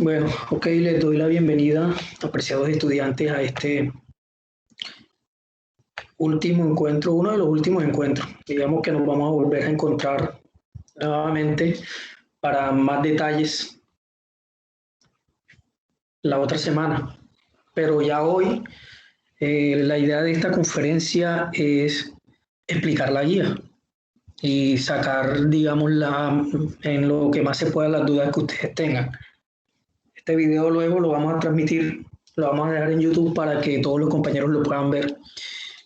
Bueno, ok, les doy la bienvenida, apreciados estudiantes, a este último encuentro, uno de los últimos encuentros. Digamos que nos vamos a volver a encontrar nuevamente para más detalles la otra semana. Pero ya hoy la idea de esta conferencia es explicar la guía y sacar, digamos, en lo que más se pueda las dudas que ustedes tengan. Este video luego lo vamos a transmitir, lo vamos a dejar en YouTube para que todos los compañeros lo puedan ver.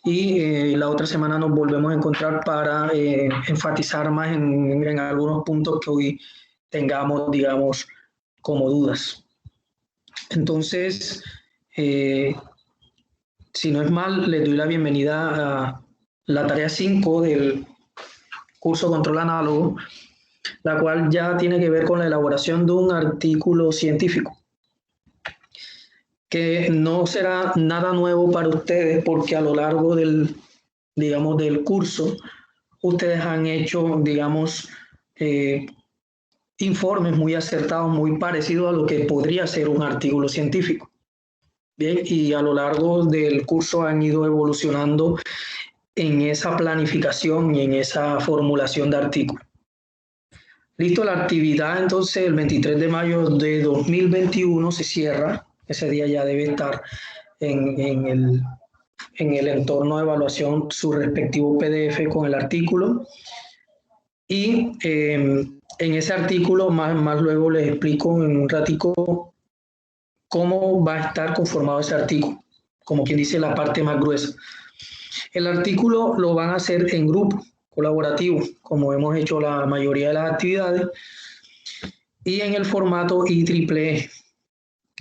Y la otra semana nos volvemos a encontrar para enfatizar más en algunos puntos que hoy tengamos, digamos, como dudas. Entonces, si no es mal, les doy la bienvenida a la tarea 5 del curso Control Análogo, la cual ya tiene que ver con la elaboración de un artículo científico, que no será nada nuevo para ustedes porque a lo largo digamos, del curso ustedes han hecho, digamos, informes muy acertados, muy parecidos a lo que podría ser un artículo científico. Bien, y a lo largo del curso han ido evolucionando en esa planificación y en esa formulación de artículos. Listo, la actividad entonces el 23 de mayo de 2021 se cierra, ese día ya debe estar en el entorno de evaluación su respectivo PDF con el artículo. Y en ese artículo, más luego les explico en un ratico cómo va a estar conformado ese artículo, como quien dice la parte más gruesa. El artículo lo van a hacer en grupo colaborativo, como hemos hecho la mayoría de las actividades, y en el formato IEEE.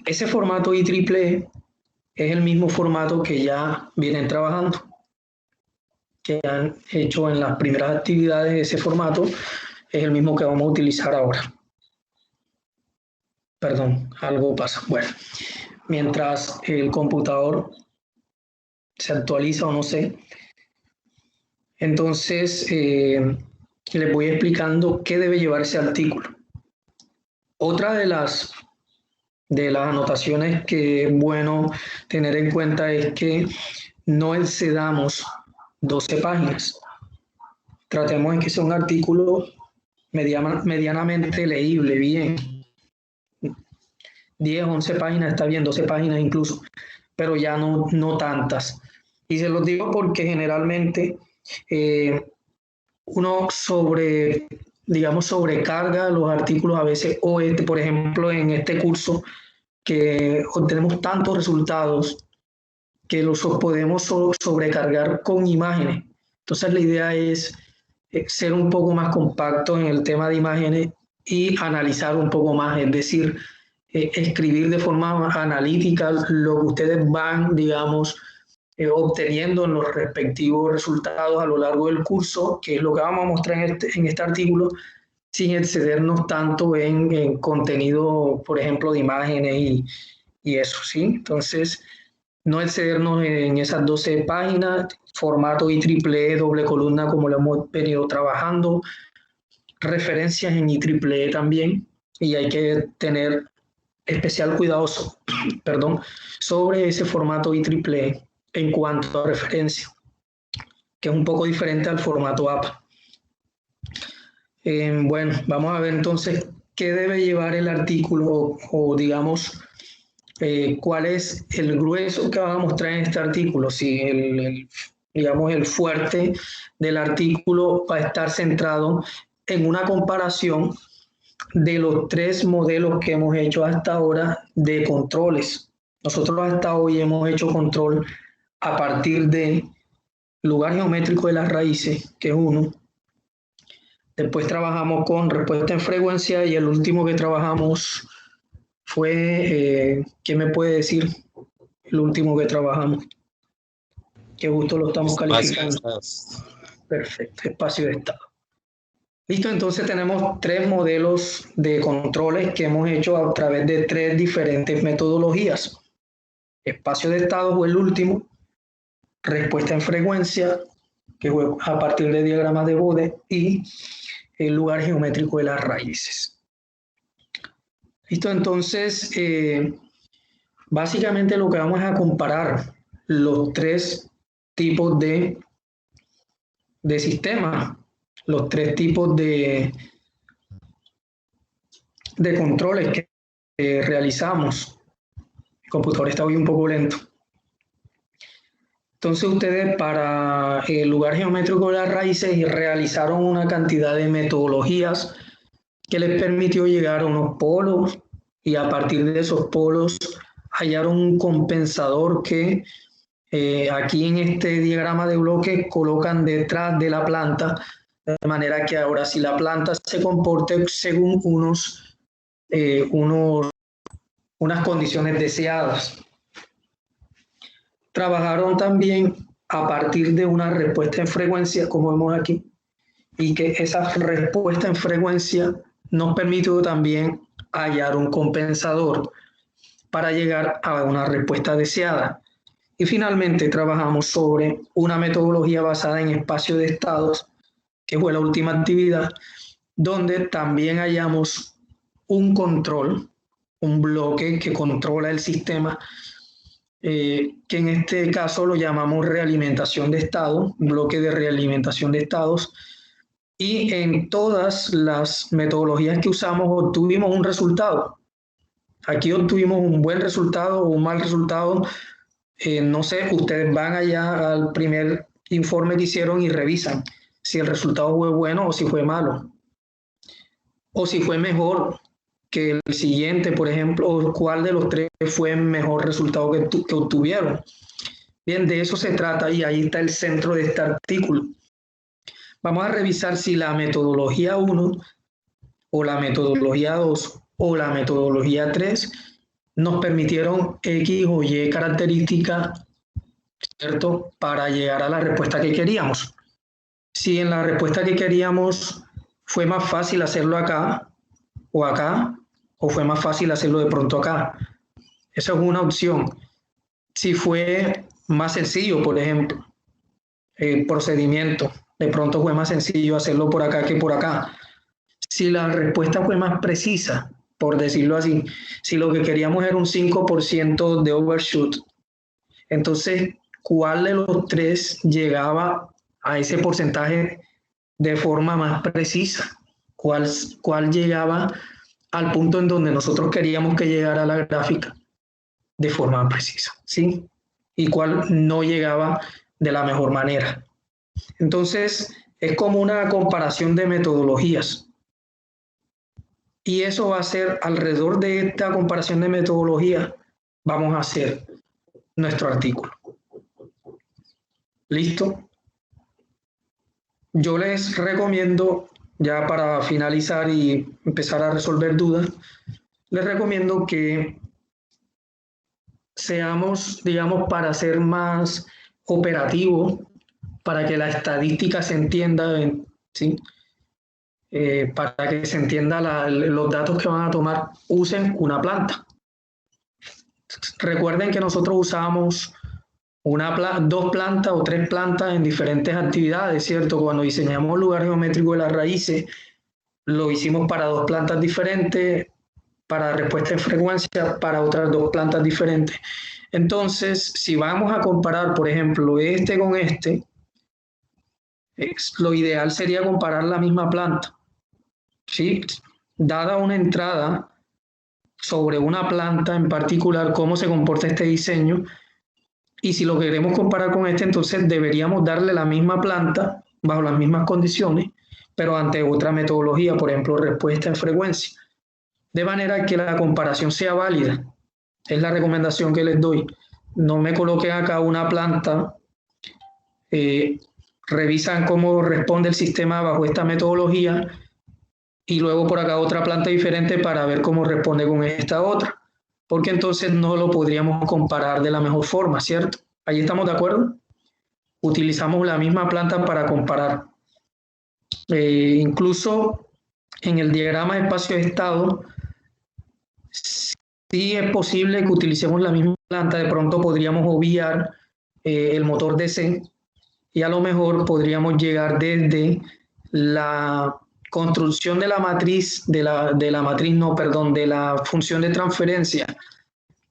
Ese formato IEEE es el mismo formato que ya vienen trabajando, que han hecho en las primeras actividades. Ese formato es el mismo que vamos a utilizar ahora. Perdón, algo pasa. Bueno, mientras el computador se actualiza o no sé, entonces les voy explicando qué debe llevar ese artículo. Otra de las anotaciones que es bueno tener en cuenta es que no excedamos 12 páginas. Tratemos de que sea un artículo medianamente leíble, bien. 10, 11 páginas está bien, 12 páginas incluso, pero ya no tantas. Y se los digo porque generalmente uno digamos, sobrecarga los artículos a veces, o por ejemplo, en este curso que obtenemos tantos resultados que los podemos sobrecargar con imágenes. Entonces la idea es ser un poco más compacto en el tema de imágenes y analizar un poco más, es decir, escribir de forma analítica lo que ustedes van, digamos, obteniendo en los respectivos resultados a lo largo del curso, que es lo que vamos a mostrar en este artículo, sin excedernos tanto en contenido, por ejemplo, de imágenes y eso, ¿sí? Entonces, no excedernos en esas 12 páginas, formato IEEE, doble columna, como lo hemos venido trabajando, referencias en IEEE también, y hay que tener especial cuidado perdón, sobre ese formato IEEE en cuanto a referencia, que es un poco diferente al formato APA. Bueno, vamos a ver entonces qué debe llevar el artículo o digamos, cuál es el grueso que vamos a mostrar en este artículo. Si digamos, el fuerte del artículo va a estar centrado en una comparación de los 3 modelos que hemos hecho hasta ahora de controles. Nosotros hasta hoy hemos hecho control a partir de lugar geométrico de las raíces, que es uno. Después trabajamos con respuesta en frecuencia y el último que trabajamos fue, ¿qué me puede decir? El último que trabajamos, que justo lo estamos calificando. Perfecto, espacio de estado. Listo, entonces tenemos 3 modelos de controles que hemos hecho a través de 3 diferentes metodologías. Espacio de estado fue el último, respuesta en frecuencia, que fue a partir de diagramas de Bode, y el lugar geométrico de las raíces. Listo, entonces, básicamente lo que vamos a comparar los tres tipos de sistemas, los tres tipos de controles que realizamos. El computador está hoy un poco lento. Entonces ustedes para el lugar geométrico de las raíces realizaron una cantidad de metodologías que les permitió llegar a unos polos y a partir de esos polos hallaron un compensador que aquí en este diagrama de bloques colocan detrás de la planta, de manera que ahora si la planta se comporte según unas condiciones deseadas. Trabajaron también a partir de una respuesta en frecuencia, como vemos aquí, y que esa respuesta en frecuencia nos permitió también hallar un compensador para llegar a una respuesta deseada. Y finalmente trabajamos sobre una metodología basada en espacio de estados, que fue la última actividad, donde también hallamos un control, un bloque que controla el sistema, que en este caso lo llamamos realimentación de estado, bloque de realimentación de estados, y en todas las metodologías que usamos obtuvimos un resultado. Aquí obtuvimos un buen resultado o un mal resultado. No sé, ustedes van allá al primer informe que hicieron y revisan si el resultado fue bueno o si fue malo. O si fue mejor que el siguiente, por ejemplo, o cuál de los tres fue el mejor resultado que obtuvieron. Bien, de eso se trata y ahí está el centro de este artículo. Vamos a revisar si la metodología 1 o la metodología 2 o la metodología 3 nos permitieron X o Y características, ¿cierto?, para llegar a la respuesta que queríamos. Si en la respuesta que queríamos fue más fácil hacerlo acá, o fue más fácil hacerlo de pronto acá. Esa es una opción. Si fue más sencillo, por ejemplo, el procedimiento, de pronto fue más sencillo hacerlo por acá que por acá. Si la respuesta fue más precisa, por decirlo así, si lo que queríamos era un 5% de overshoot, entonces, ¿cuál de los tres llegaba a ese porcentaje de forma más precisa? ¿Cuál llegaba al punto en donde nosotros queríamos que llegara la gráfica de forma precisa, ¿sí? Y cuál no llegaba de la mejor manera. Entonces, es como una comparación de metodologías. Y eso va a ser, alrededor de esta comparación de metodología, vamos a hacer nuestro artículo. ¿Listo? Yo les recomiendo, ya para finalizar y empezar a resolver dudas, les recomiendo que seamos, digamos, para ser más operativos, para que la estadística se entienda, ¿sí? Para que se entienda los datos que van a tomar, usen una planta. Recuerden que nosotros usamos dos plantas o tres plantas en diferentes actividades, ¿cierto? Cuando diseñamos el lugar geométrico de las raíces, lo hicimos para dos plantas diferentes, para respuesta en frecuencia, para otras dos plantas diferentes. Entonces, si vamos a comparar, por ejemplo, este con este, lo ideal sería comparar la misma planta, ¿sí? Dada una entrada sobre una planta en particular, cómo se comporta este diseño, y si lo queremos comparar con este, entonces deberíamos darle la misma planta bajo las mismas condiciones, pero ante otra metodología, por ejemplo, respuesta en frecuencia, de manera que la comparación sea válida. Es la recomendación que les doy. No me coloquen acá una planta, revisan cómo responde el sistema bajo esta metodología y luego por acá otra planta diferente para ver cómo responde con esta otra, porque entonces no lo podríamos comparar de la mejor forma, ¿cierto? ¿Ahí estamos de acuerdo? Utilizamos la misma planta para comparar. Incluso en el diagrama de espacio de estado, sí es posible que utilicemos la misma planta, de pronto podríamos obviar el motor DC y a lo mejor podríamos llegar desde la construcción de la matriz, de la función de transferencia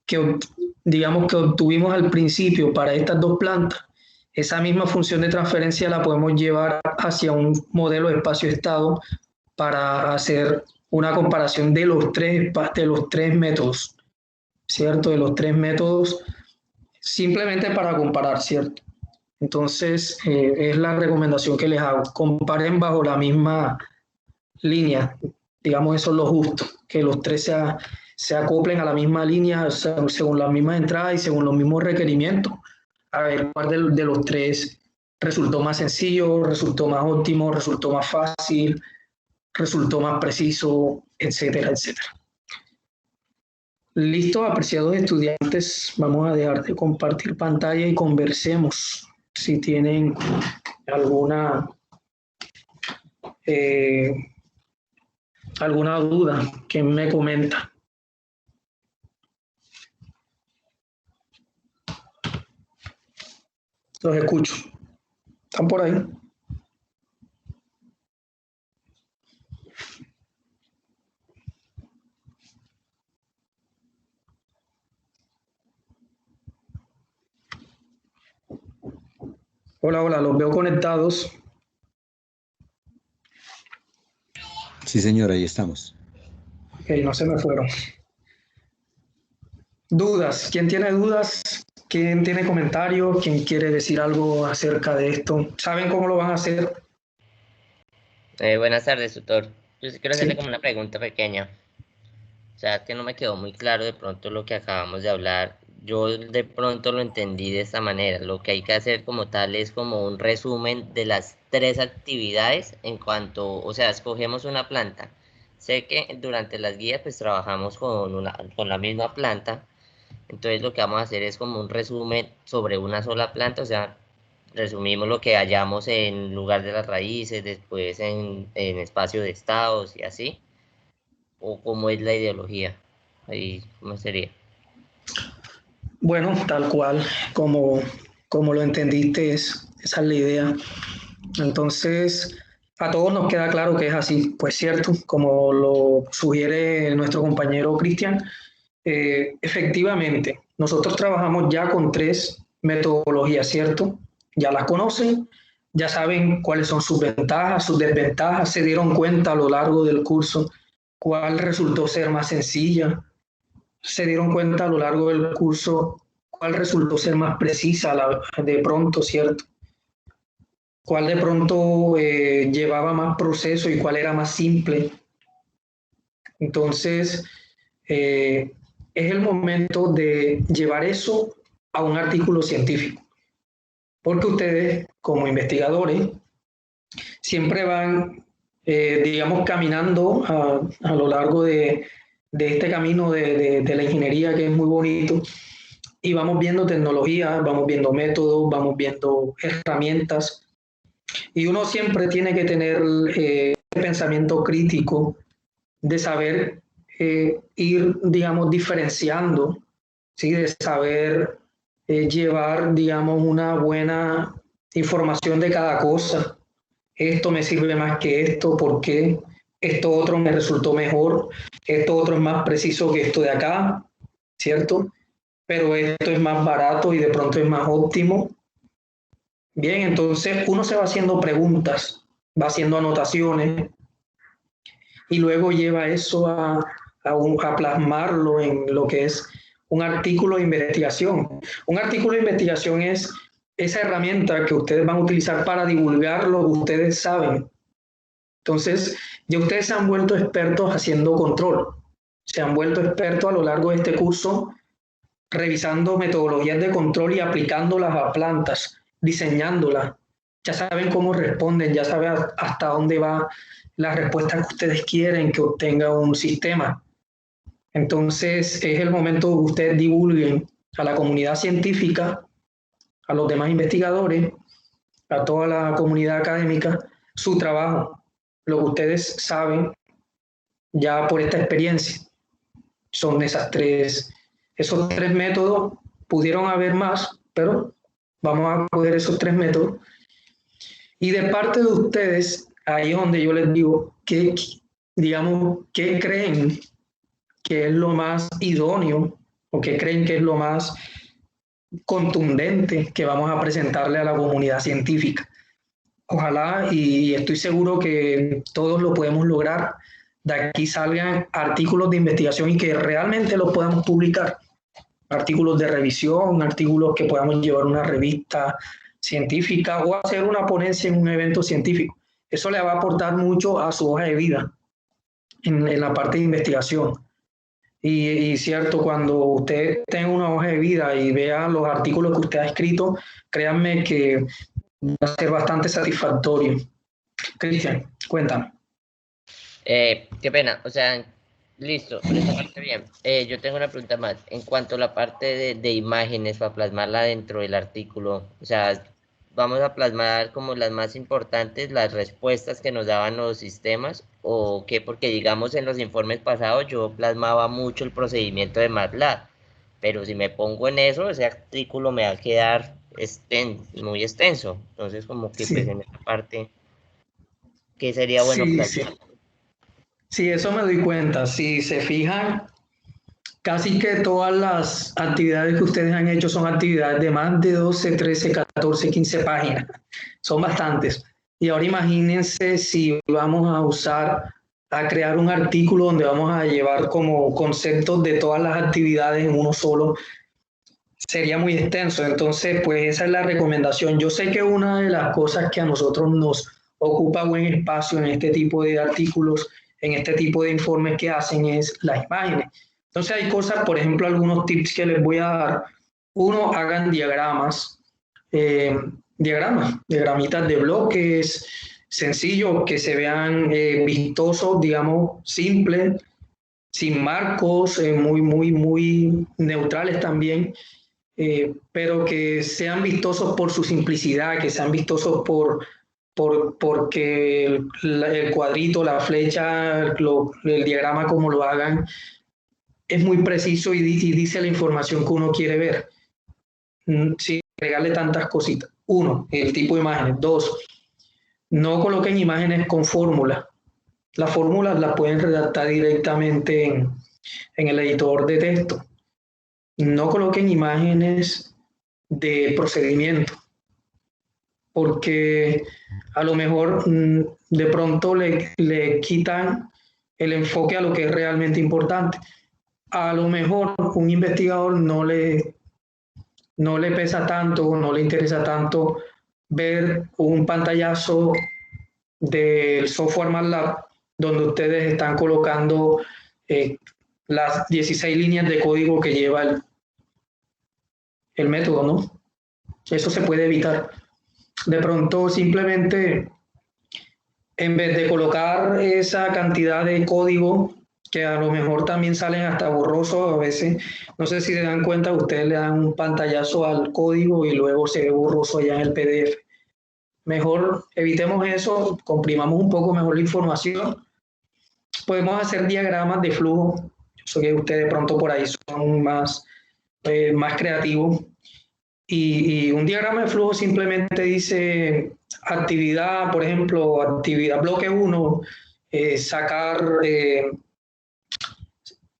que digamos que obtuvimos al principio para estas dos plantas, esa misma función de transferencia la podemos llevar hacia un modelo de espacio-estado para hacer una comparación de los tres métodos, ¿cierto? De los tres métodos, simplemente para comparar, ¿cierto? Entonces, es la recomendación que les hago. Comparen bajo la misma línea, digamos, eso es lo justo, que los tres se acoplen a la misma línea, según las mismas entradas y según los mismos requerimientos. A ver cuál de los tres resultó más sencillo, resultó más óptimo, resultó más fácil, resultó más preciso, etcétera, etcétera. Listo, apreciados estudiantes, vamos a dejar de compartir pantalla y conversemos. Si tienen alguna duda, que me comenta. Los escucho. ¿Están por ahí? Hola, hola, los veo conectados. Sí, señor, ahí estamos. Ok, no se me fueron. ¿Dudas? ¿Quién tiene dudas? ¿Quién tiene comentarios? ¿Quién quiere decir algo acerca de esto? ¿Saben cómo lo van a hacer? Buenas tardes, tutor. Yo sí quiero hacerle Sí. como una pregunta pequeña. O sea, que no me quedó muy claro de pronto lo que acabamos de hablar. Yo de pronto lo entendí de esta manera. Lo que hay que hacer como tal es como un resumen de las tres actividades en cuanto, o sea, escogemos una planta. Sé que durante las guías pues trabajamos con la misma planta. Entonces lo que vamos a hacer es como un resumen sobre una sola planta, o sea, resumimos lo que hallamos en lugar de las raíces, después en espacio de estados y así, o cómo es la ideología, ahí cómo sería. Bueno, tal cual, como lo entendiste, esa es la idea. Entonces, a todos nos queda claro que es así, pues cierto, como lo sugiere nuestro compañero Cristian, efectivamente, nosotros trabajamos ya con tres metodologías, ¿cierto? Ya las conocen, ya saben cuáles son sus ventajas, sus desventajas, se dieron cuenta a lo largo del curso cuál resultó ser más sencilla, se dieron cuenta a lo largo del curso cuál resultó ser más precisa de pronto, ¿cierto? Cuál de pronto llevaba más proceso y cuál era más simple. Entonces, es el momento de llevar eso a un artículo científico, porque ustedes, como investigadores, siempre van, digamos, caminando a lo largo de este camino de la ingeniería que es muy bonito, y vamos viendo tecnología, vamos viendo métodos, vamos viendo herramientas, y uno siempre tiene que tener pensamiento crítico de saber ir, digamos, diferenciando, ¿sí? De saber llevar, digamos, una buena información de cada cosa. Esto me sirve más que esto, ¿por qué? Esto otro me resultó mejor, esto otro es más preciso que esto de acá, ¿cierto? Pero esto es más barato y de pronto es más óptimo. Bien, entonces uno se va haciendo preguntas, va haciendo anotaciones y luego lleva eso a plasmarlo en lo que es un artículo de investigación. Un artículo de investigación es esa herramienta que ustedes van a utilizar para divulgar lo que ustedes saben. Entonces, ya ustedes se han vuelto expertos haciendo control, se han vuelto expertos a lo largo de este curso revisando metodologías de control y aplicándolas a plantas, diseñándolas. Ya saben cómo responden, ya saben hasta dónde va la respuesta que ustedes quieren que obtenga un sistema. Entonces es el momento que ustedes divulguen a la comunidad científica, a los demás investigadores, a toda la comunidad académica, su trabajo, lo que ustedes saben ya por esta experiencia. Son esos tres métodos, pudieron haber más, pero vamos a coger esos tres métodos. Y de parte de ustedes, ahí es donde yo les digo, digamos, ¿qué creen que es lo más idóneo o qué creen que es lo más contundente que vamos a presentarle a la comunidad científica? Ojalá y estoy seguro que todos lo podemos lograr. De aquí salgan artículos de investigación y que realmente los podamos publicar. Artículos de revisión, artículos que podamos llevar a una revista científica o hacer una ponencia en un evento científico. Eso le va a aportar mucho a su hoja de vida en la parte de investigación. Y cierto, cuando usted tenga una hoja de vida y vea los artículos que usted ha escrito, créanme que va a ser bastante satisfactorio. Cristian, cuéntame. Qué pena, o sea, listo, por esa parte bien. Yo tengo una pregunta más. En cuanto a la parte de imágenes para plasmarla dentro del artículo, o sea, vamos a plasmar como las más importantes, las respuestas que nos daban los sistemas, o qué, porque digamos en los informes pasados yo plasmaba mucho el procedimiento de MATLAB, pero si me pongo en eso, ese artículo me va a quedar muy extenso. Entonces, como que pues Sí, en esa parte, ¿qué sería bueno sí, sí. plasmar? Sí, eso me doy cuenta. Si se fijan, casi que todas las actividades que ustedes han hecho son actividades de más de 12, 13, 14, 15 páginas. Son bastantes. Y ahora imagínense si vamos a crear un artículo donde vamos a llevar como conceptos de todas las actividades en uno solo. Sería muy extenso. Entonces, pues esa es la recomendación. Yo sé que una de las cosas que a nosotros nos ocupa buen espacio en este tipo de artículos, en este tipo de informes que hacen es las imágenes. Entonces hay cosas, por ejemplo, algunos tips que les voy a dar. Uno, hagan diagramas, diagramitas de bloques, sencillos, que se vean vistosos, digamos, simples, sin marcos, muy neutrales también, pero que sean vistosos por su simplicidad, que sean vistosos porque el cuadrito, la flecha, el diagrama como lo hagan, es muy preciso y dice la información que uno quiere ver, sin agregarle tantas cositas. Uno, el tipo de imágenes. Dos, no coloquen imágenes con fórmulas. Las fórmulas las pueden redactar directamente en el editor de texto. No coloquen imágenes de procedimiento, porque a lo mejor de pronto le quitan el enfoque a lo que es realmente importante. A lo mejor un investigador no le pesa tanto, no le interesa tanto ver un pantallazo del software MATLAB donde ustedes están colocando las 16 líneas de código que lleva el método, ¿no? Eso se puede evitar. De pronto simplemente, en vez de colocar esa cantidad de código, que a lo mejor también salen hasta borrosos a veces, no sé si se dan cuenta, ustedes le dan un pantallazo al código y luego se ve borroso allá en el PDF. Mejor evitemos eso, comprimamos un poco mejor la información. Podemos hacer diagramas de flujo. Yo sé que ustedes de pronto por ahí son más creativos. Y un diagrama de flujo simplemente dice actividad, por ejemplo, actividad bloque 1,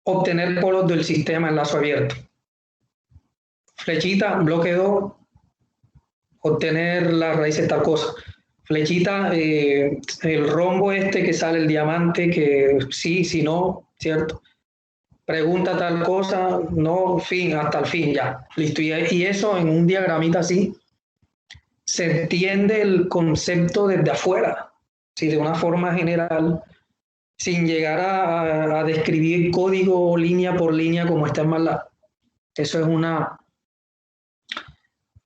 obtener polos del sistema en lazo abierto. Flechita, bloque 2, obtener las raíces tal cosa. Flechita, el rombo este que sale, el diamante, que sí, si no, ¿cierto? Pregunta tal cosa, no, fin, hasta el fin, ya, listo. Y eso en un diagramita así, se entiende el concepto desde afuera, ¿sí? De una forma general, sin llegar a describir código línea por línea como está en MATLAB. Eso es una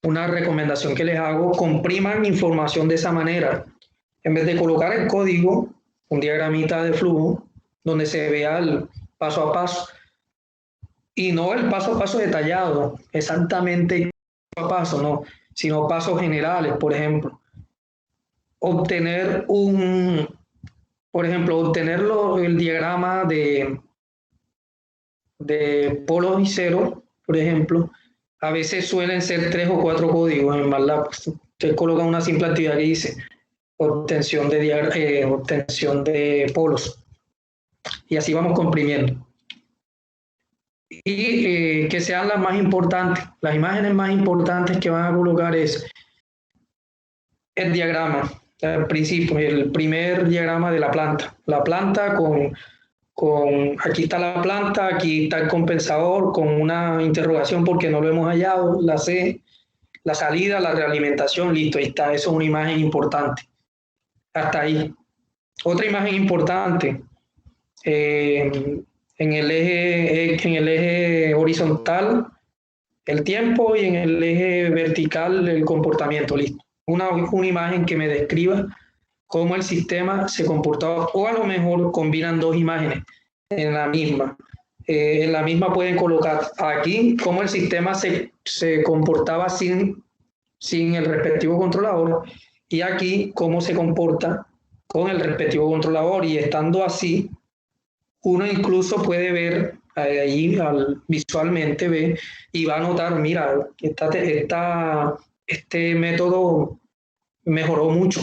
recomendación que les hago. Compriman información de esa manera. En vez de colocar el código, un diagramita de flujo, donde se vea el paso a paso, y no el paso a paso detallado, exactamente paso a paso, no, sino pasos generales, por ejemplo. Obtener el diagrama de polos y cero, por ejemplo, a veces suelen ser 3 o 4 códigos en MATLAB. Usted coloca una simple actividad que dice obtención de polos. Y así vamos comprimiendo. Y que sean las más importantes. Las imágenes más importantes que van a colocar es el diagrama, al principio, el primer diagrama de la planta. La planta aquí está la planta, aquí está el compensador con una interrogación porque no lo hemos hallado, la C, la salida, la realimentación, listo, ahí está, eso es una imagen importante. Hasta ahí. Otra imagen importante, en el eje horizontal, el tiempo, y en el eje vertical, el comportamiento, listo. Una imagen que me describa cómo el sistema se comportaba, o a lo mejor combinan dos imágenes en la misma. En la misma pueden colocar aquí cómo el sistema se comportaba sin el respectivo controlador, y aquí cómo se comporta con el respectivo controlador, y estando así, uno incluso puede ver ahí, visualmente ve y va a notar, mira, este método mejoró mucho,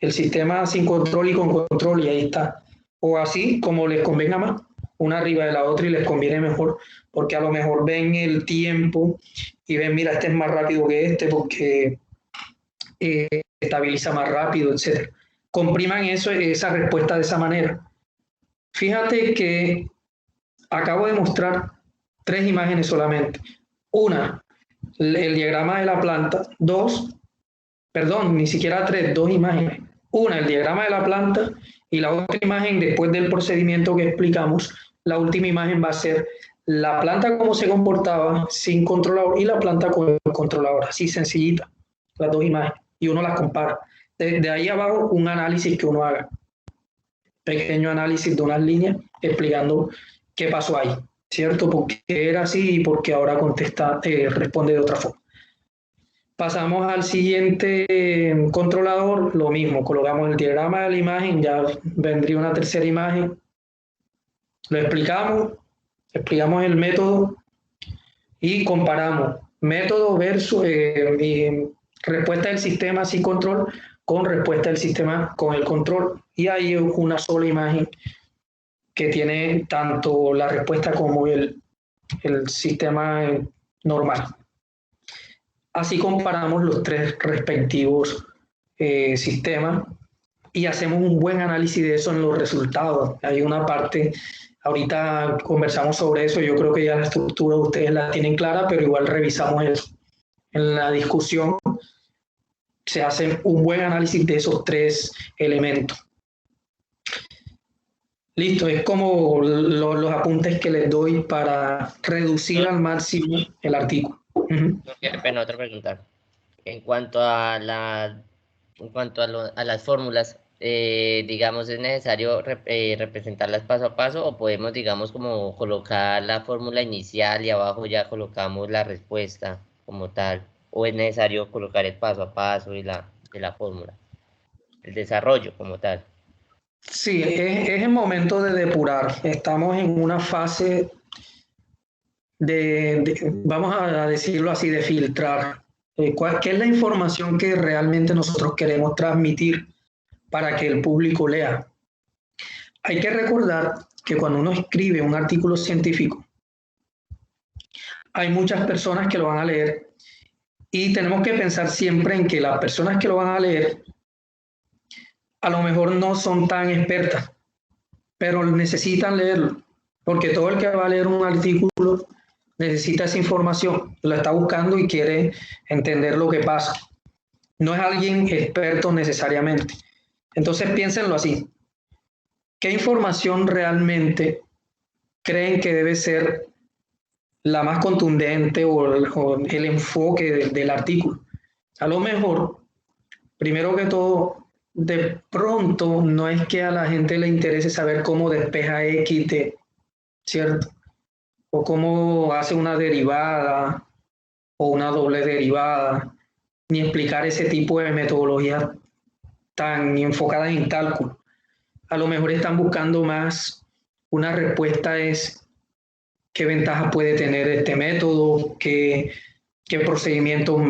el sistema sin control y con control, y ahí está. O así, como les convenga más, una arriba de la otra y les conviene mejor, porque a lo mejor ven el tiempo y ven, mira, este es más rápido que este porque estabiliza más rápido, etc. Compriman esa respuesta de esa manera. Fíjate que acabo de mostrar 3 imágenes solamente. Una, el diagrama de la planta. 2, perdón, ni siquiera 3, 2 imágenes. Una, el diagrama de la planta, y la otra imagen, después del procedimiento que explicamos, la última imagen va a ser la planta cómo se comportaba sin controlador y la planta con el controlador, así sencillita, las 2 imágenes, y uno las compara. De ahí abajo, un análisis que uno haga. Pequeño análisis de unas líneas explicando qué pasó ahí, ¿cierto? Por qué era así y por qué ahora responde de otra forma. Pasamos al siguiente controlador, lo mismo, colocamos el diagrama de la imagen, ya vendría una tercera imagen, lo explicamos el método y comparamos método versus respuesta del sistema sin control con respuesta del sistema con el control, y ahí es una sola imagen que tiene tanto la respuesta como el sistema normal. Así comparamos los 3 respectivos sistemas y hacemos un buen análisis de eso en los resultados. Hay una parte, ahorita conversamos sobre eso, yo creo que ya la estructura ustedes la tienen clara, pero igual revisamos eso. En la discusión se hace un buen análisis de esos 3 elementos. Listo, es como los apuntes que les doy para reducir al máximo el artículo. Pena, otra pregunta. En cuanto a las fórmulas, digamos, ¿es necesario representarlas paso a paso, o podemos, digamos, como colocar la fórmula inicial y abajo ya colocamos la respuesta como tal? ¿O es necesario colocar el paso a paso de la fórmula, el desarrollo como tal? Sí, es el momento de depurar. Estamos en una fase vamos a decirlo así, de filtrar. ¿Qué es la información que realmente nosotros queremos transmitir para que el público lea? Hay que recordar que cuando uno escribe un artículo científico, hay muchas personas que lo van a leer, y tenemos que pensar siempre en que las personas que lo van a leer a lo mejor no son tan expertas, pero necesitan leerlo, porque todo el que va a leer un artículo necesita esa información, la está buscando y quiere entender lo que pasa. No es alguien experto necesariamente. Entonces piénsenlo así. ¿Qué información realmente creen que debe ser la más contundente o el enfoque del artículo? A lo mejor, primero que todo, de pronto no es que a la gente le interese saber cómo despeja X, ¿cierto? O cómo hace una derivada o una doble derivada, ni explicar ese tipo de metodologías tan enfocadas en cálculo. A lo mejor están buscando más una respuesta es qué ventajas puede tener este método, qué procedimiento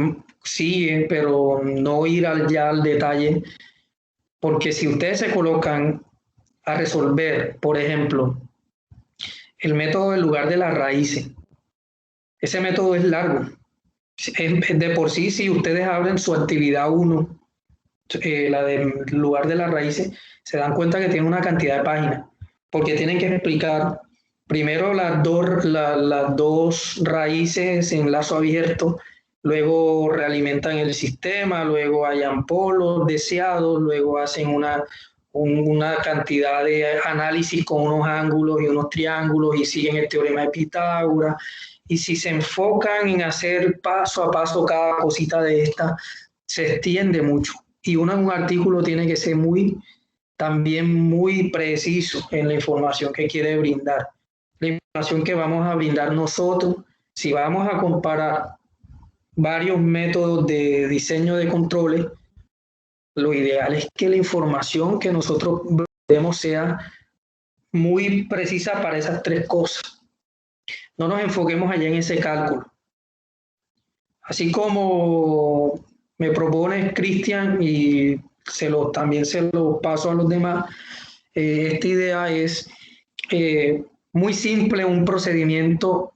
sigue, pero no ir ya al detalle Porque si ustedes se colocan a resolver, por ejemplo, el método del lugar de las raíces, ese método es largo. De por sí, si ustedes abren su actividad 1, la del lugar de las raíces, se dan cuenta que tiene una cantidad de páginas, porque tienen que explicar primero las dos raíces en lazo abierto, luego realimentan el sistema, luego hayan polos deseados, luego hacen una cantidad de análisis con unos ángulos y unos triángulos y siguen el teorema de Pitágoras. Y si se enfocan en hacer paso a paso cada cosita de esta, se extiende mucho. Y un artículo tiene que ser también muy preciso en la información que quiere brindar. La información que vamos a brindar nosotros, si vamos a comparar varios métodos de diseño de controles, lo ideal es que la información que nosotros brindemos sea muy precisa para esas tres cosas. No nos enfoquemos allá en ese cálculo. Así como me propone Cristian y también se lo paso a los demás, esta idea es muy simple, un procedimiento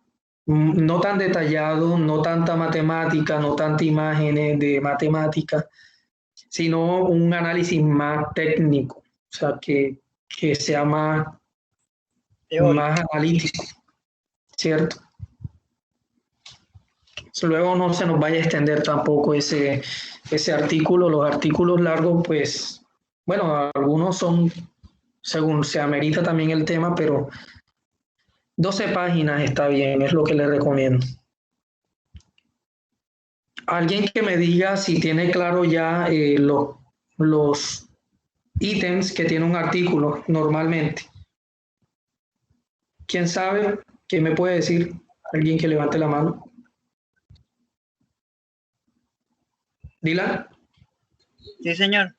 no tan detallado, no tanta matemática, no tanta imágenes de matemática, sino un análisis más técnico, o sea, que sea más analítico, ¿cierto? Luego no se nos vaya a extender tampoco ese artículo. Los artículos largos, pues, bueno, algunos son según se amerita también el tema, pero 12 páginas está bien, es lo que le recomiendo. Alguien que me diga si tiene claro ya los ítems que tiene un artículo normalmente. ¿Quién sabe? ¿Quién me puede decir? Alguien que levante la mano. Dylan. Sí, señor.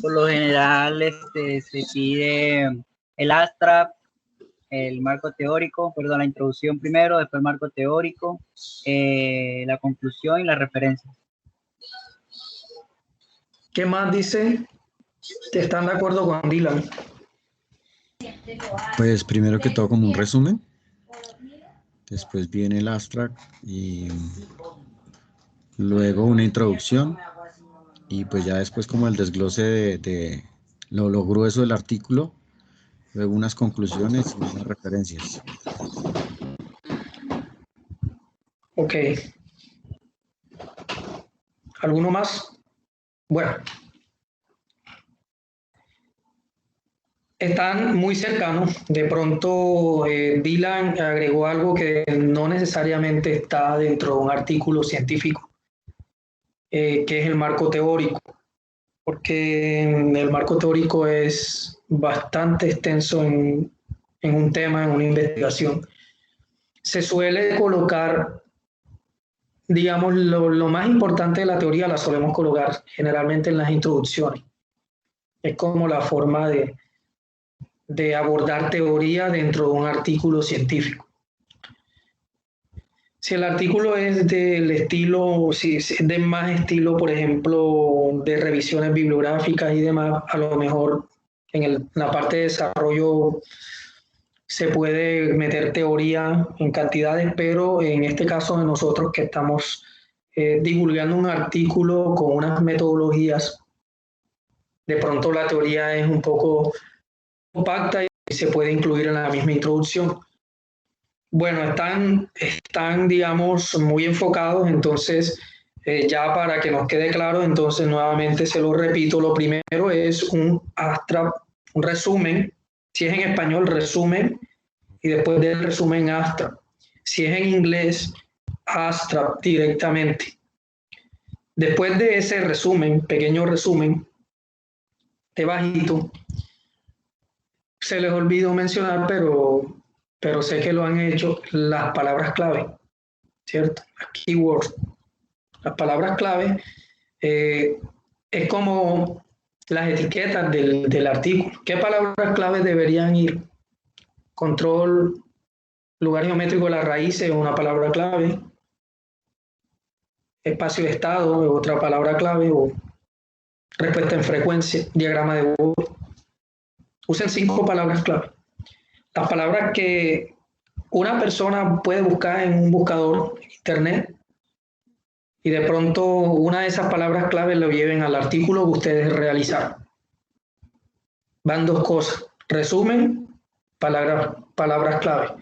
Por lo general se pide el abstract, el marco teórico, perdón, la introducción primero, después el marco teórico, la conclusión y la referencia. ¿Qué más dice? ¿Están de acuerdo con Dylan? Pues primero que todo como un resumen, después viene el abstract y luego una introducción y pues ya después como el desglose de lo grueso del artículo, luego unas conclusiones y unas referencias. Ok. ¿Alguno más? Bueno. Están muy cercanos. De pronto, Dylan agregó algo que no necesariamente está dentro de un artículo científico, que es el marco teórico, porque el marco teórico es bastante extenso en un tema, en una investigación. Se suele colocar, digamos, lo más importante de la teoría la solemos colocar generalmente en las introducciones. Es como la forma de abordar teoría dentro de un artículo científico. Si el artículo es del estilo, si es de más estilo, por ejemplo, de revisiones bibliográficas y demás, a lo mejor en la parte de desarrollo se puede meter teoría en cantidades, pero en este caso de nosotros que estamos divulgando un artículo con unas metodologías, de pronto la teoría es un poco compacta y se puede incluir en la misma introducción. Bueno, están, digamos, muy enfocados, entonces, ya para que nos quede claro, entonces nuevamente se lo repito, lo primero es un abstract, un resumen, si es en español, resumen, y después del resumen abstract. Si es en inglés, abstract directamente. Después de ese resumen, pequeño resumen, debajito, se les olvidó mencionar, pero sé que lo han hecho, las palabras clave, ¿cierto? Las keywords. Las palabras clave es como las etiquetas del artículo. ¿Qué palabras clave deberían ir? Control, lugar geométrico de las raíces es una palabra clave. Espacio de estado es otra palabra clave. respuesta en frecuencia, diagrama de Bohr. Usen 5 palabras clave. Las palabras que una persona puede buscar en un buscador en internet y de pronto una de esas palabras clave lo lleven al artículo que ustedes realizaron. Van 2 cosas: resumen, palabras clave.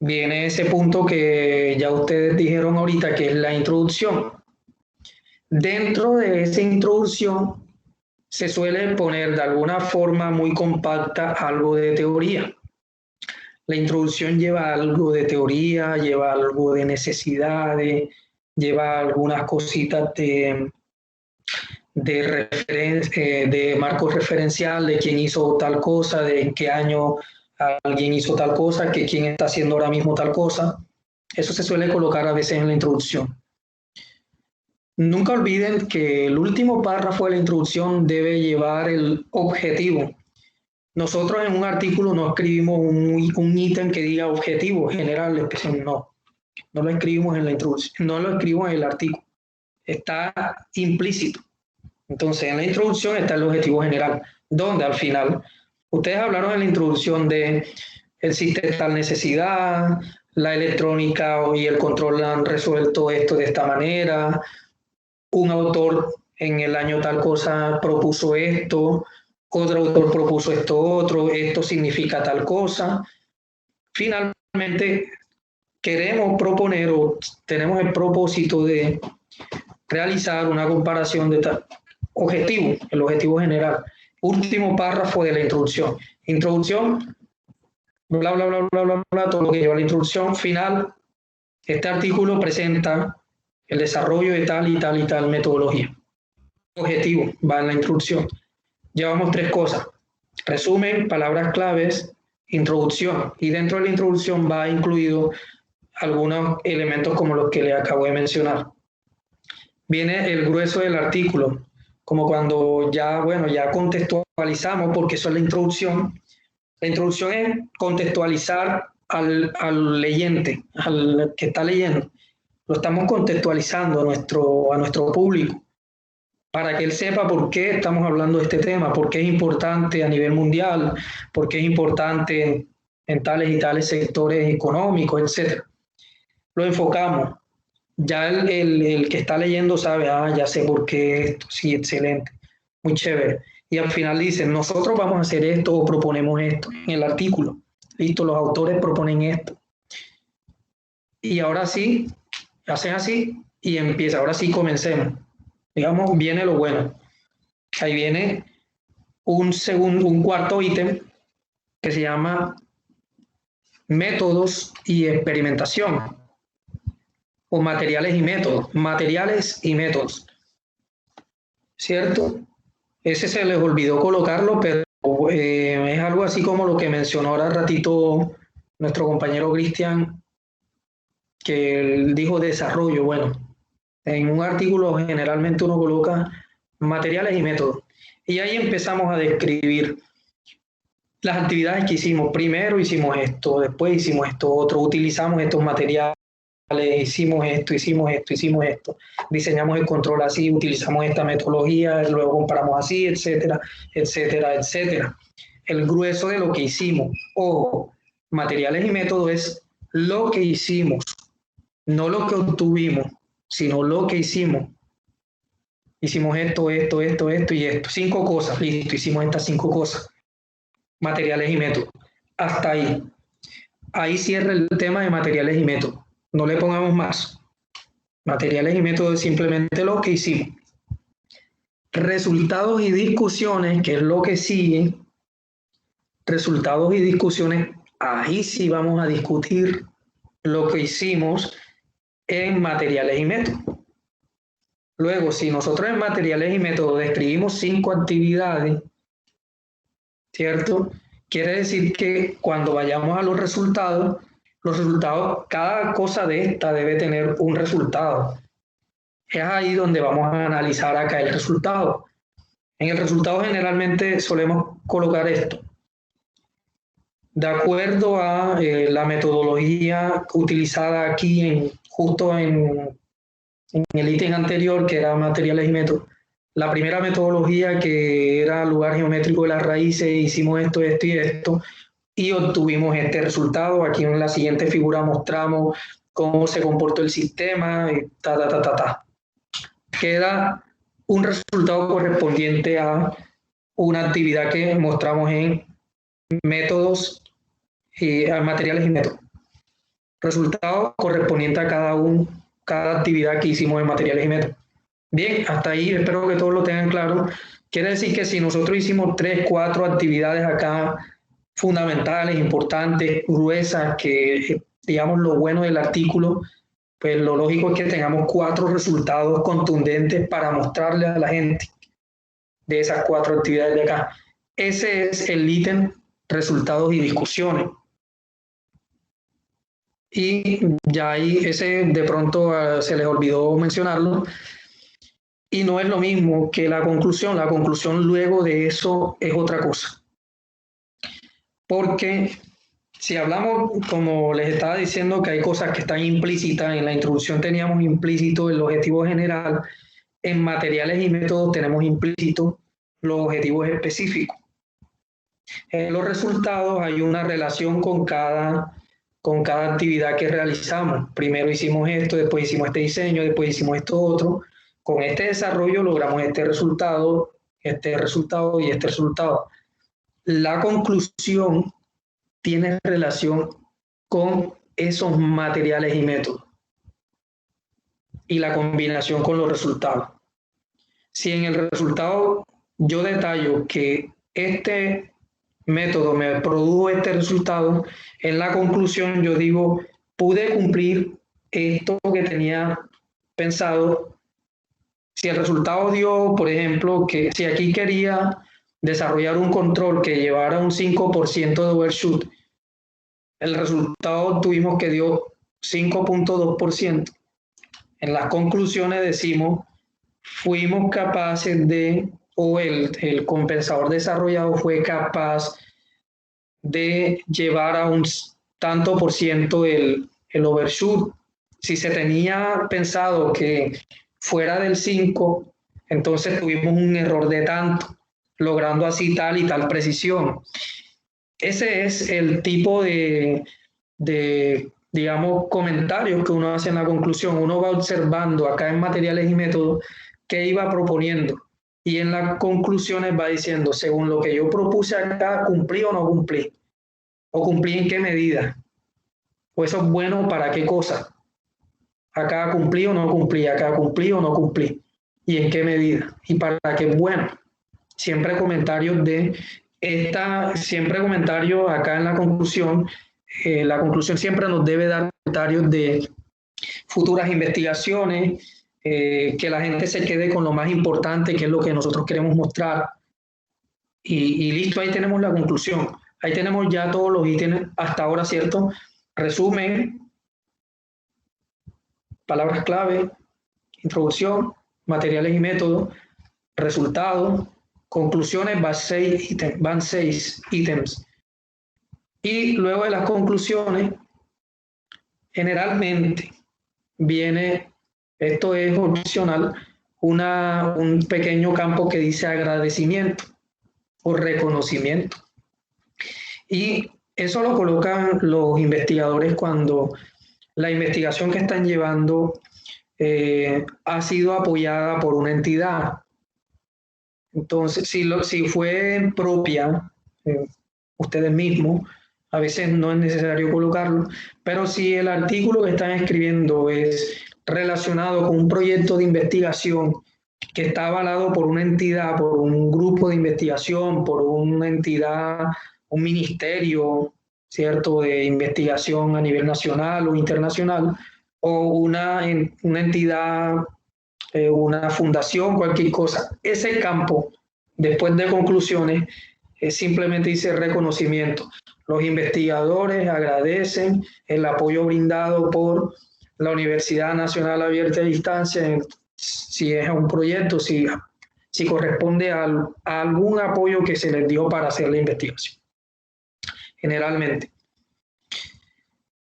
Viene ese punto que ya ustedes dijeron ahorita, que es la introducción. Dentro de esa introducción se suele poner de alguna forma muy compacta algo de teoría. La introducción lleva algo de teoría, lleva algo de necesidades, lleva algunas cositas de marco referencial, de quién hizo tal cosa, de en qué año alguien hizo tal cosa, que quién está haciendo ahora mismo tal cosa. Eso se suele colocar a veces en la introducción. Nunca olviden que el último párrafo de la introducción debe llevar el objetivo. Nosotros en un artículo no escribimos un ítem que diga objetivo general, no lo escribimos en la introducción, no lo escribimos en el artículo, está implícito. Entonces en la introducción está el objetivo general, donde al final ustedes hablaron en la introducción de el sistema de tal necesidad, la electrónica y el control han resuelto esto de esta manera, un autor en el año tal cosa propuso esto, otro autor propuso esto otro, esto significa tal cosa. Finalmente, queremos proponer o tenemos el propósito de realizar una comparación de tal objetivo, el objetivo general. Último párrafo de la introducción. Introducción, bla, bla, bla, bla, bla, bla, todo lo que lleva la introducción. Final, este artículo presenta el desarrollo de tal y tal y tal metodología. Objetivo, va en la introducción. Llevamos 3 cosas: resumen, palabras claves, introducción. Y dentro de la introducción va incluido algunos elementos como los que le acabo de mencionar. Viene el grueso del artículo, como cuando ya contextualizamos, porque eso es la introducción. La introducción es contextualizar al leyente, al que está leyendo. Lo estamos contextualizando a nuestro público, para que él sepa por qué estamos hablando de este tema, por qué es importante a nivel mundial, por qué es importante en tales y tales sectores económicos, etc. Lo enfocamos. Ya el que está leyendo sabe, ya sé por qué esto, sí, excelente, muy chévere. Y al final dicen, nosotros vamos a hacer esto o proponemos esto en el artículo. Listo, los autores proponen esto. Y ahora sí, hacen así y empieza, ahora sí comencemos. Digamos, viene lo bueno. Ahí viene un cuarto ítem que se llama métodos y experimentación, o materiales y métodos, ¿cierto? Ese se les olvidó colocarlo, pero es algo así como lo que mencionó ahora ratito nuestro compañero Cristian, que él dijo desarrollo. Bueno, en un artículo generalmente uno coloca materiales y métodos, y ahí empezamos a describir las actividades que hicimos. Primero hicimos esto, después hicimos esto otro, utilizamos estos materiales, hicimos esto, diseñamos el control así, utilizamos esta metodología, luego comparamos así, etcétera, etcétera, etcétera. El grueso de lo que hicimos, ojo, materiales y métodos es lo que hicimos, no lo que obtuvimos, sino lo que hicimos. Hicimos esto y esto. 5 cosas, listo, hicimos estas 5 cosas. Materiales y métodos. Hasta ahí. Ahí cierra el tema de materiales y métodos. No le pongamos más. Materiales y métodos es simplemente lo que hicimos. Resultados y discusiones, que es lo que sigue. Resultados y discusiones, ahí sí vamos a discutir lo que hicimos en materiales y métodos. Luego, si nosotros en materiales y métodos describimos 5 actividades, ¿cierto? Quiere decir que cuando vayamos a los resultados, cada cosa de esta debe tener un resultado. Es ahí donde vamos a analizar acá el resultado. En el resultado generalmente solemos colocar esto. De acuerdo a la metodología utilizada aquí justo en el ítem anterior, que era materiales y métodos, la primera metodología, que era lugar geométrico de las raíces, hicimos esto, esto y esto, y obtuvimos este resultado. Aquí en la siguiente figura mostramos cómo se comportó el sistema, Queda un resultado correspondiente a una actividad que mostramos en métodos, materiales y métodos. Resultado correspondiente a cada actividad que hicimos en materiales y métodos. Bien, hasta ahí espero que todos lo tengan claro. Quiere decir que si nosotros hicimos 3, 4 actividades acá fundamentales, importantes, gruesas, que digamos lo bueno del artículo, pues lo lógico es que tengamos 4 resultados contundentes para mostrarle a la gente de esas 4 actividades de acá. Ese es el ítem resultados y discusiones. Y ya ahí ese de pronto se les olvidó mencionarlo. Y no es lo mismo que la conclusión. La conclusión luego de eso es otra cosa. Porque si hablamos, como les estaba diciendo, que hay cosas que están implícitas, en la introducción teníamos implícito el objetivo general, en materiales y métodos tenemos implícito los objetivos específicos. En los resultados hay una relación con cada actividad que realizamos. Primero hicimos esto, después hicimos este diseño, después hicimos esto otro. Con este desarrollo logramos este resultado y este resultado. La conclusión tiene relación con esos materiales y métodos y la combinación con los resultados. Si en el resultado yo detallo que este método me produjo este resultado, en la conclusión yo digo, pude cumplir esto que tenía pensado. Si el resultado dio, por ejemplo, que si aquí quería desarrollar un control que llevara un 5% de overshoot, el resultado tuvimos que dio 5.2%. En las conclusiones decimos, fuimos capaces de, o el compensador desarrollado fue capaz de llevar a un tanto por ciento el overshoot. Si se tenía pensado que fuera del 5, entonces tuvimos un error de tanto, logrando así tal y tal precisión. Ese es el tipo de digamos, comentarios que uno hace en la conclusión. Uno va observando acá en materiales y métodos qué iba proponiendo, y en las conclusiones va diciendo, según lo que yo propuse acá, ¿cumplí o no cumplí? ¿O cumplí en qué medida? ¿O eso es bueno para qué cosa? Acá cumplí o no cumplí, acá cumplí o no cumplí, y en qué medida, y para qué es bueno. Siempre comentarios acá en la conclusión. La conclusión siempre nos debe dar comentarios de futuras investigaciones, que la gente se quede con lo más importante, que es lo que nosotros queremos mostrar. Y listo, ahí tenemos la conclusión. Ahí tenemos ya todos los ítems hasta ahora, ¿cierto? Resumen, palabras clave, introducción, materiales y métodos, resultados, conclusiones, van 6 ítems. Y luego de las conclusiones, generalmente viene, esto es opcional, un pequeño campo que dice agradecimiento o reconocimiento. Y eso lo colocan los investigadores cuando la investigación que están llevando ha sido apoyada por una entidad. Entonces, si fue propia, ustedes mismos, a veces no es necesario colocarlo, pero si el artículo que están escribiendo es relacionado con un proyecto de investigación que está avalado por una entidad, por un grupo de investigación, por una entidad, un ministerio, ¿cierto?, de investigación a nivel nacional o internacional, o una entidad, una fundación, cualquier cosa, ese campo, después de conclusiones, simplemente dice reconocimiento. Los investigadores agradecen el apoyo brindado por la Universidad Nacional Abierta a Distancia, si es un proyecto, si corresponde a algún apoyo que se les dio para hacer la investigación, generalmente.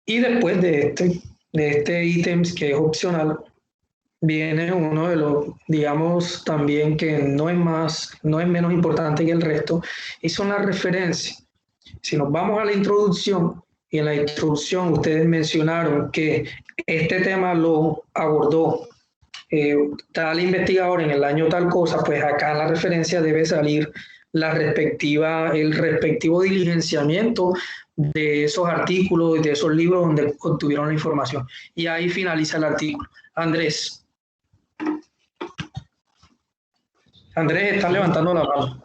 Y después de este ítem, que es opcional, viene uno de los, digamos, también que no es menos importante que el resto, y son las referencias. Si nos vamos a la introducción, y en la introducción ustedes mencionaron que este tema lo abordó tal investigador en el año tal cosa, pues acá en la referencia debe salir el respectivo diligenciamiento de esos artículos y de esos libros donde obtuvieron la información. Y ahí finaliza el artículo. Andrés, está levantando la mano.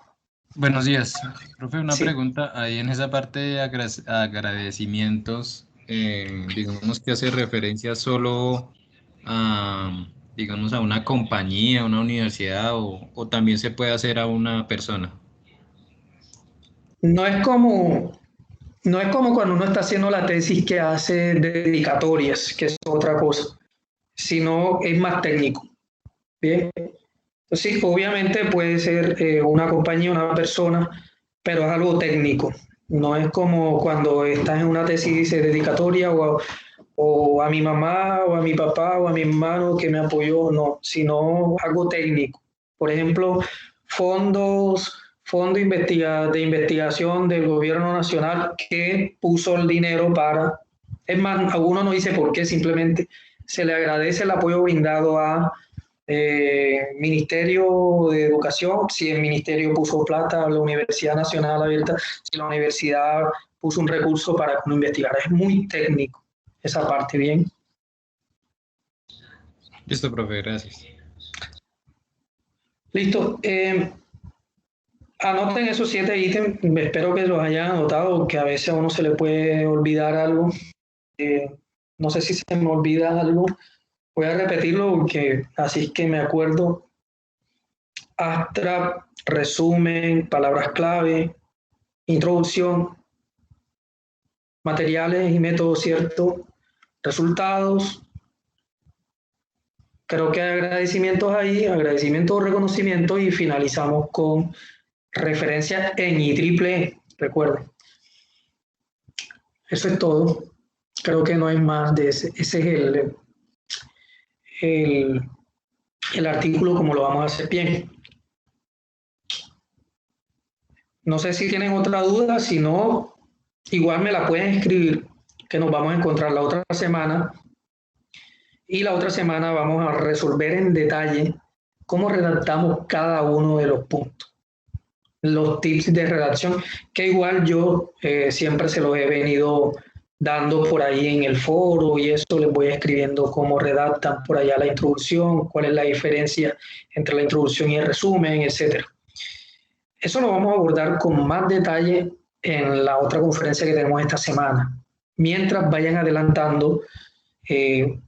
Buenos días, profe, una Sí. pregunta, ahí en esa parte de agradecimientos, digamos que hace referencia solo a, digamos, a una compañía, a una universidad, o también se puede hacer a una persona. No es como cuando uno está haciendo la tesis que hace dedicatorias, que es otra cosa, sino es más técnico. Bien. Sí, obviamente puede ser una compañía, una persona, pero es algo técnico. No es como cuando estás en una tesis dedicatoria o a mi mamá o a mi papá o a mi hermano que me apoyó, no, sino algo técnico. Por ejemplo, fondo de investigación del gobierno nacional que puso el dinero para, es más, a uno no dice por qué, simplemente se le agradece el apoyo brindado a Ministerio de Educación, si el ministerio puso plata a la Universidad Nacional Abierta, si la universidad puso un recurso para que uno investigara. Es muy técnico esa parte, ¿bien? Listo, profe, gracias. Listo. Anoten esos 7 ítems, espero que los hayan anotado, que a veces a uno se le puede olvidar algo. No sé si se me olvida algo. Voy a repetirlo porque así es que me acuerdo. Abstract, resumen, palabras clave, introducción, materiales y métodos, ¿cierto? Resultados. Creo que hay agradecimientos ahí, agradecimientos, reconocimientos y finalizamos con referencias en IEEE, recuerden. Eso es todo. Creo que no hay más de ese. Ese es el artículo como lo vamos a hacer bien. No sé si tienen otra duda, si no, igual me la pueden escribir, que nos vamos a encontrar la otra semana. Y la otra semana vamos a resolver en detalle cómo redactamos cada uno de los puntos. Los tips de redacción, que igual yo siempre se los he venido dando por ahí en el foro y eso les voy escribiendo cómo redactan por allá la introducción, cuál es la diferencia entre la introducción y el resumen, etcétera. Eso lo vamos a abordar con más detalle en la otra conferencia que tenemos esta semana, mientras vayan adelantando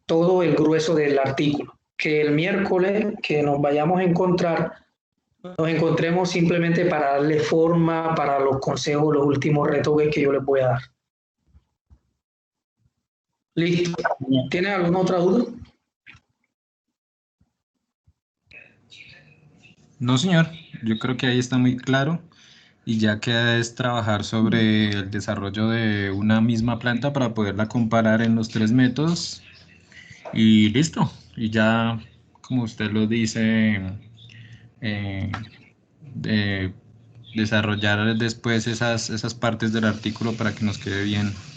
todo el grueso del artículo. Que el miércoles que nos vayamos a encontrar, nos encontremos simplemente para darle forma, para los consejos, los últimos retoques que yo les voy a dar. Listo. ¿Tienen alguna otra duda? No, señor, yo creo que ahí está muy claro y ya queda es trabajar sobre el desarrollo de una misma planta para poderla comparar en los 3 métodos y listo. Y ya, como usted lo dice, desarrollar después esas partes del artículo para que nos quede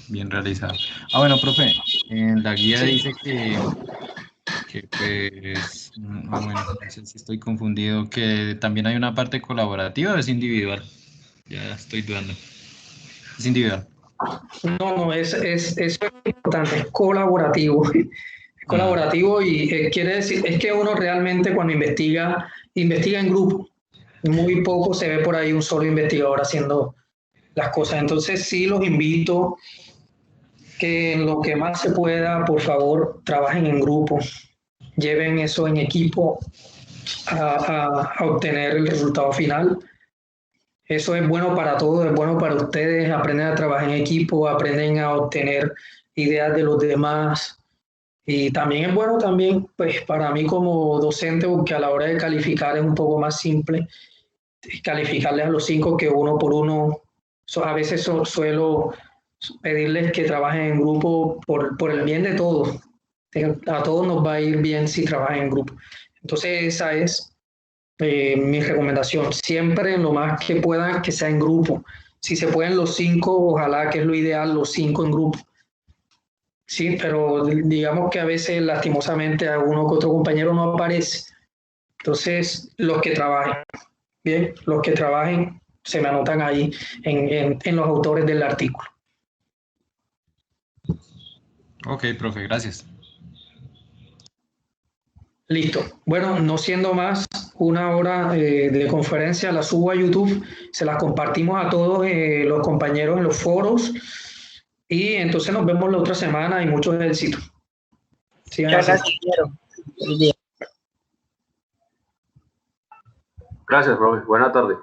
bien realizado. Bueno, profe, en la guía dice que pues, bueno, no sé si estoy confundido, que también hay una parte colaborativa o es individual. Ya estoy dudando. Es individual. No, eso es importante, es colaborativo. Es colaborativo y quiere decir, es que uno realmente cuando investiga en grupo. Muy poco se ve por ahí un solo investigador haciendo las cosas. Entonces sí los invito que en lo que más se pueda, por favor, trabajen en grupo, lleven eso en equipo a obtener el resultado final. Eso es bueno para todos, es bueno para ustedes, aprenden a trabajar en equipo, aprenden a obtener ideas de los demás. Y también es bueno también, pues para mí como docente, porque a la hora de calificar es un poco más simple, calificarles a los 5 que uno por uno. A veces suelo pedirles que trabajen en grupo por el bien de todos, A todos nos va a ir bien si trabajan en grupo. Entonces esa es mi recomendación. Siempre lo más que puedan que sea en grupo. Si se pueden los 5, ojalá que es lo ideal, los 5 en grupo. Sí, pero digamos que a veces lastimosamente a uno que otro compañero no aparece. Entonces, los que trabajen, bien, los que trabajen se me anotan ahí en los autores del artículo. Ok, profe, gracias. Listo. Bueno, no siendo más, 1 hora de conferencia la subo a YouTube, se las compartimos a todos los compañeros en los foros y entonces nos vemos la otra semana y muchos éxitos. Muchas gracias, ingeniero. Feliz día. Gracias, profe. Buena tarde.